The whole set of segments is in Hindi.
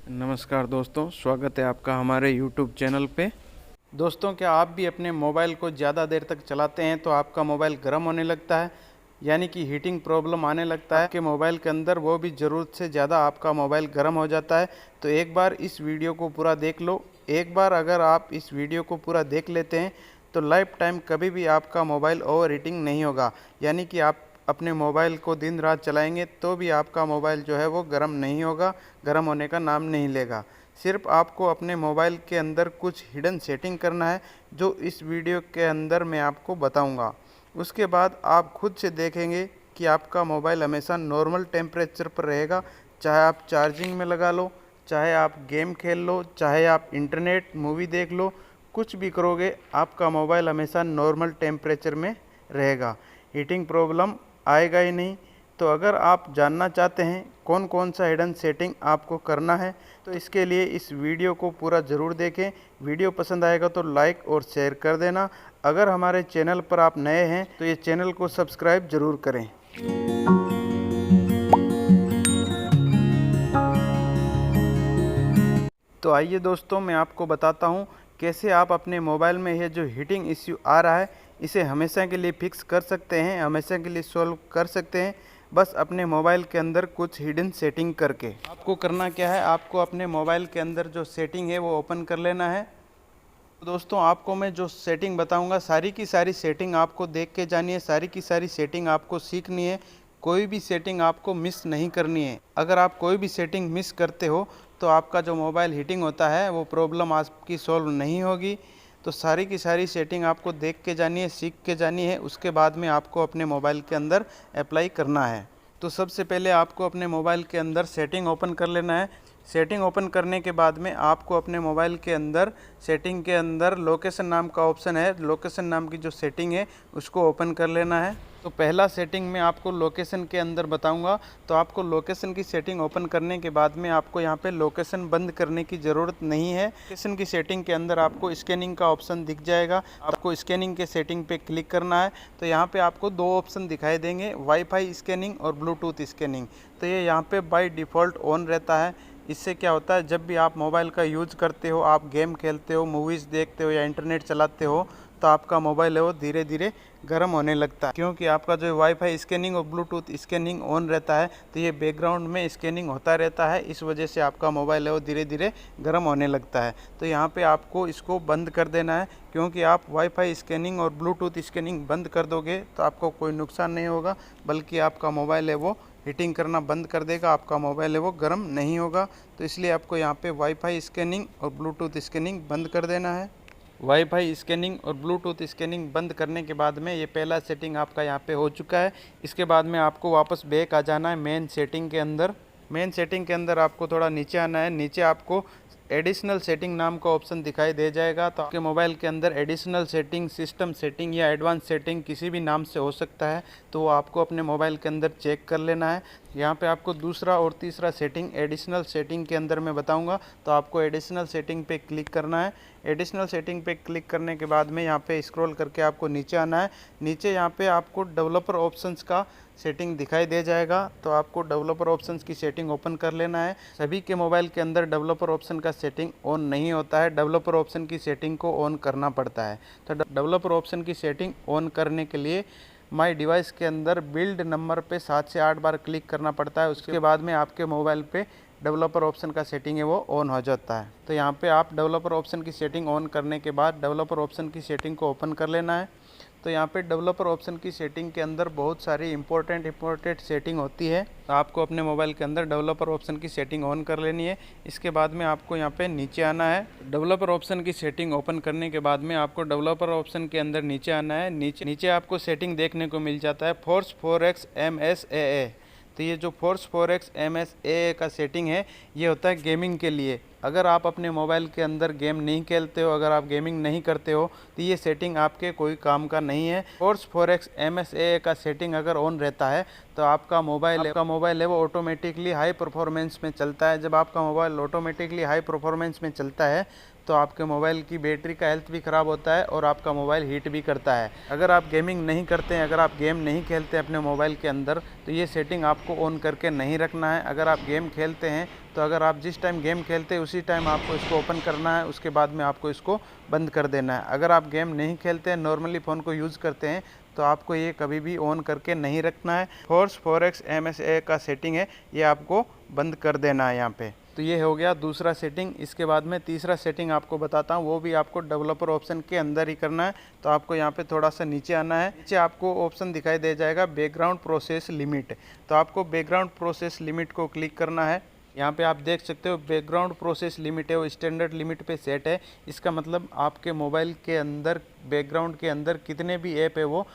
नमस्कार दोस्तों, स्वागत है आपका हमारे YouTube चैनल पे। दोस्तों, क्या आप भी अपने मोबाइल को ज़्यादा देर तक चलाते हैं तो आपका मोबाइल गर्म होने लगता है, यानी कि हीटिंग प्रॉब्लम आने लगता है आपके मोबाइल के अंदर, वो भी ज़रूरत से ज़्यादा आपका मोबाइल गर्म हो जाता है। तो एक बार इस वीडियो को पूरा देख लो। एक बार अगर आप इस वीडियो को पूरा देख लेते हैं तो लाइफ टाइम कभी भी आपका मोबाइल ओवर हीटिंग नहीं होगा, यानी कि आप अपने मोबाइल को दिन रात चलाएंगे तो भी आपका मोबाइल जो है वो गर्म नहीं होगा, गर्म होने का नाम नहीं लेगा। सिर्फ आपको अपने मोबाइल के अंदर कुछ हिडन सेटिंग करना है, जो इस वीडियो के अंदर मैं आपको बताऊंगा। उसके बाद आप खुद से देखेंगे कि आपका मोबाइल हमेशा नॉर्मल टेम्परेचर पर रहेगा। चाहे आप चार्जिंग में लगा लो, चाहे आप गेम खेल लो, चाहे आप इंटरनेट मूवी देख लो, कुछ भी करोगे आपका मोबाइल हमेशा नॉर्मल टेम्परेचर में रहेगा, हीटिंग प्रॉब्लम आएगा ही नहीं। तो अगर आप जानना चाहते हैं कौन कौन सा हिडन सेटिंग आपको करना है तो इसके लिए इस वीडियो को पूरा ज़रूर देखें। वीडियो पसंद आएगा तो लाइक और शेयर कर देना। अगर हमारे चैनल पर आप नए हैं तो ये चैनल को सब्सक्राइब ज़रूर करें। तो आइए दोस्तों, मैं आपको बताता हूँ कैसे आप अपने मोबाइल में ये जो हीटिंग इश्यू आ रहा है इसे हमेशा के लिए फिक्स कर सकते हैं, हमेशा के लिए सॉल्व कर सकते हैं, बस अपने मोबाइल के अंदर कुछ हिडन सेटिंग करके। आपको करना क्या है, आपको अपने मोबाइल के अंदर जो सेटिंग है वो ओपन कर लेना है। तो दोस्तों, आपको मैं जो सेटिंग बताऊंगा सारी की सारी सेटिंग आपको देख के जानी है, सारी की सारी सेटिंग आपको सीखनी है, कोई भी सेटिंग आपको मिस नहीं करनी है। अगर आप कोई भी सेटिंग मिस करते हो तो आपका जो मोबाइल हीटिंग होता है वो प्रॉब्लम आपकी सॉल्व नहीं होगी। तो सारी की सारी सेटिंग आपको देख के जानी है, सीख के जानी है, उसके बाद में आपको अपने मोबाइल के अंदर अप्लाई करना है। तो सबसे पहले आपको अपने मोबाइल के अंदर सेटिंग ओपन कर लेना है। सेटिंग ओपन करने के बाद में आपको अपने मोबाइल के अंदर सेटिंग के अंदर लोकेशन नाम का ऑप्शन है, लोकेशन नाम की जो सेटिंग है उसको ओपन कर लेना है। तो पहला सेटिंग मैं आपको लोकेशन के अंदर बताऊंगा। तो आपको लोकेशन की सेटिंग ओपन करने के बाद में आपको यहाँ पे लोकेशन बंद करने की ज़रूरत नहीं है। लोकेशन की सेटिंग के अंदर आपको स्कैनिंग का ऑप्शन दिख जाएगा, आपको स्कैनिंग के सेटिंग पे क्लिक करना है। तो यहाँ पे आपको दो ऑप्शन दिखाई देंगे, वाईफाई स्कैनिंग और ब्लूटूथ स्कैनिंग। तो ये यहाँ पे बाय डिफ़ॉल्ट ऑन रहता है। इससे क्या होता है, जब भी आप मोबाइल का यूज़ करते हो, आप गेम खेलते हो, मूवीज़ देखते हो या इंटरनेट चलाते हो, तो आपका मोबाइल है वो धीरे धीरे गर्म होने लगता है, क्योंकि आपका जो वाईफाई स्कैनिंग और ब्लूटूथ स्कैनिंग ऑन रहता है। तो ये बैकग्राउंड में स्कैनिंग होता रहता है, इस वजह से आपका मोबाइल है वो धीरे धीरे गर्म होने लगता है। तो यहाँ पे आपको इसको बंद कर देना है, क्योंकि आप वाईफाई स्कैनिंग और ब्लूटूथ स्कैनिंग बंद कर दोगे तो आपको कोई नुकसान नहीं होगा, बल्कि आपका मोबाइल है वो हीटिंग करना बंद कर देगा, आपका मोबाइल है वो गर्म नहीं होगा। तो इसलिए आपको यहाँ पे वाईफाई स्कैनिंग और ब्लूटूथ स्कैनिंग बंद कर देना है। वाईफाई स्कैनिंग और ब्लूटूथ स्कैनिंग बंद करने के बाद में ये पहला सेटिंग आपका यहाँ पे हो चुका है। इसके बाद में आपको वापस बैक आ जाना है मेन सेटिंग के अंदर। मेन सेटिंग के अंदर आपको थोड़ा नीचे आना है। नीचे आपको एडिशनल सेटिंग नाम का ऑप्शन दिखाई दे जाएगा। तो आपके मोबाइल के अंदर एडिशनल सेटिंग, सिस्टम सेटिंग या एडवांस सेटिंग किसी भी नाम से हो सकता है, तो वो आपको अपने मोबाइल के अंदर चेक कर लेना है। यहाँ पे आपको दूसरा और तीसरा सेटिंग एडिशनल सेटिंग के अंदर मैं बताऊंगा, तो आपको एडिशनल सेटिंग पे क्लिक करना है। एडिशनल सेटिंग पे क्लिक करने के बाद में यहाँ पे स्क्रॉल करके आपको नीचे आना है। नीचे यहाँ पे आपको डेवलपर ऑप्शंस का सेटिंग दिखाई दे जाएगा, तो आपको डेवलपर ऑप्शंस की सेटिंग ओपन कर लेना है। सभी के मोबाइल के अंदर डेवलपर ऑप्शन का सेटिंग ऑन नहीं होता है, डेवलपर ऑप्शन की सेटिंग को ऑन करना पड़ता है। तो डेवलपर ऑप्शन की सेटिंग ऑन करने के लिए माई डिवाइस के अंदर बिल्ड नंबर पे 7 से 8 बार क्लिक करना पड़ता है। उसके बाद में आपके मोबाइल पे डेवलपर ऑप्शन का सेटिंग है वो ऑन हो जाता है। तो यहाँ पे आप डेवलपर ऑप्शन की सेटिंग ऑन करने के बाद डेवलपर ऑप्शन की सेटिंग को ओपन कर लेना है। तो यहाँ पे डेवलपर ऑप्शन की सेटिंग के अंदर बहुत सारी इंपॉर्टेंट सेटिंग होती है, तो आपको अपने मोबाइल के अंदर डेवलपर ऑप्शन की सेटिंग ऑन कर लेनी है। इसके बाद में आपको यहाँ पे नीचे आना है। डेवलपर ऑप्शन की सेटिंग ओपन करने के बाद में आपको डेवलपर ऑप्शन के अंदर नीचे आना है। नीचे आपको सेटिंग देखने को मिल जाता है फोर्स 4x MSAA। तो ये जो फोर्स 4x MSAA का सेटिंग है ये होता है गेमिंग के लिए। अगर आप अपने मोबाइल के अंदर गेम नहीं खेलते हो, अगर आप गेमिंग नहीं करते हो, तो ये सेटिंग आपके कोई काम का नहीं है। फोर्स 4x MSAA का सेटिंग अगर ऑन रहता है तो आपका मोबाइल है वो ऑटोमेटिकली हाई परफॉर्मेंस में चलता है। जब आपका मोबाइल ऑटोमेटिकली हाई परफॉर्मेंस में चलता है तो आपके मोबाइल की बैटरी का हेल्थ भी ख़राब होता है और आपका मोबाइल हीट भी करता है। अगर आप गेमिंग नहीं करते हैं, अगर आप गेम नहीं खेलते अपने मोबाइल के अंदर, तो ये सेटिंग आपको ऑन करके नहीं रखना है। अगर आप गेम खेलते हैं तो अगर आप जिस टाइम गेम खेलते हैं उसी टाइम आपको इसको ओपन करना है, उसके बाद में आपको इसको बंद कर देना है। अगर आप गेम नहीं खेलते हैं, नॉर्मली फ़ोन को यूज़ करते हैं, तो आपको ये कभी भी ऑन करके नहीं रखना है। फोर्स 4x MSA का सेटिंग है, ये आपको बंद कर देना है यहाँ पे। तो ये हो गया दूसरा सेटिंग। इसके बाद में तीसरा सेटिंग आपको बताता हूँ, वो भी आपको डेवलपर ऑप्शन के अंदर ही करना है। तो आपको यहाँ पे थोड़ा सा नीचे आना है। नीचे आपको ऑप्शन दिखाई दे जाएगा बैकग्राउंड प्रोसेस लिमिट। तो आपको बैकग्राउंड प्रोसेस लिमिट को क्लिक करना है। यहाँ पे आप देख सकते हो बैकग्राउंड प्रोसेस लिमिट है, वो स्टैंडर्ड लिमिट पे सेट है। इसका मतलब आपके मोबाइल के अंदर बैकग्राउंड के अंदर कितने भी ऐप है वो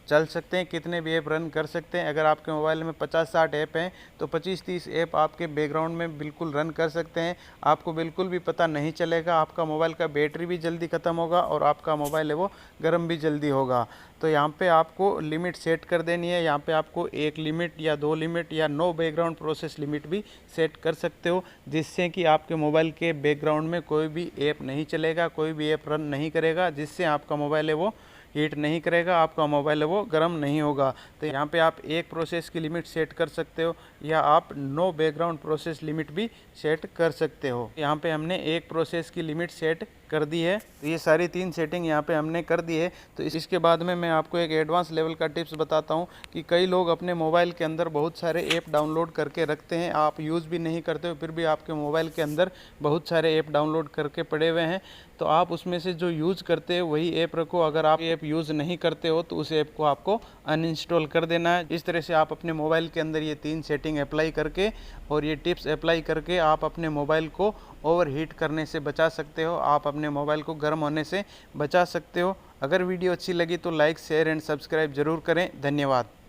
चल सकते हैं, कितने भी ऐप रन कर सकते हैं। अगर आपके मोबाइल में 50-60 ऐप हैं तो 25-30 ऐप आपके बैकग्राउंड में बिल्कुल रन कर सकते हैं। आपको बिल्कुल भी पता नहीं चलेगा। आपका मोबाइल का बैटरी भी जल्दी ख़त्म होगा और आपका मोबाइल है वो गर्म भी जल्दी होगा। तो यहाँ पे आपको लिमिट सेट कर देनी है। यहाँ पे आपको 1 लिमिट या 2 लिमिट या नो बैकग्राउंड प्रोसेस लिमिट भी सेट कर सकते हो, जिससे कि आपके मोबाइल के बैकग्राउंड में कोई भी ऐप नहीं चलेगा, कोई भी ऐप रन नहीं करेगा, जिससे आपका मोबाइल है वो हीट नहीं करेगा, आपका मोबाइल है वो गर्म नहीं होगा। तो यहाँ पे आप एक प्रोसेस की लिमिट सेट कर सकते हो या आप नो बैकग्राउंड प्रोसेस लिमिट भी सेट कर सकते हो। यहाँ पे हमने एक प्रोसेस की लिमिट सेट कर दी है। तो ये सारी 3 सेटिंग यहाँ पे हमने कर दी है। तो इसके बाद में मैं आपको एक एडवांस लेवल का टिप्स बताता हूँ कि कई लोग अपने मोबाइल के अंदर बहुत सारे ऐप डाउनलोड करके रखते हैं, आप यूज़ भी नहीं करते हो, फिर भी आपके मोबाइल के अंदर बहुत सारे ऐप डाउनलोड करके पड़े हुए हैं। तो आप उसमें से जो यूज़ करते हो वही ऐप रखो। अगर आप ऐप यूज़ नहीं करते हो तो उस ऐप को आपको अनइंस्टॉल कर देना है। इस तरह से आप अपने मोबाइल के अंदर ये 3 सेटिंग अप्लाई करके और ये टिप्स अप्लाई करके आप अपने मोबाइल को ओवरहीट करने से बचा सकते हो, आप अपने मोबाइल को गर्म होने से बचा सकते हो। अगर वीडियो अच्छी लगी तो लाइक, शेयर एंड सब्सक्राइब ज़रूर करें। धन्यवाद।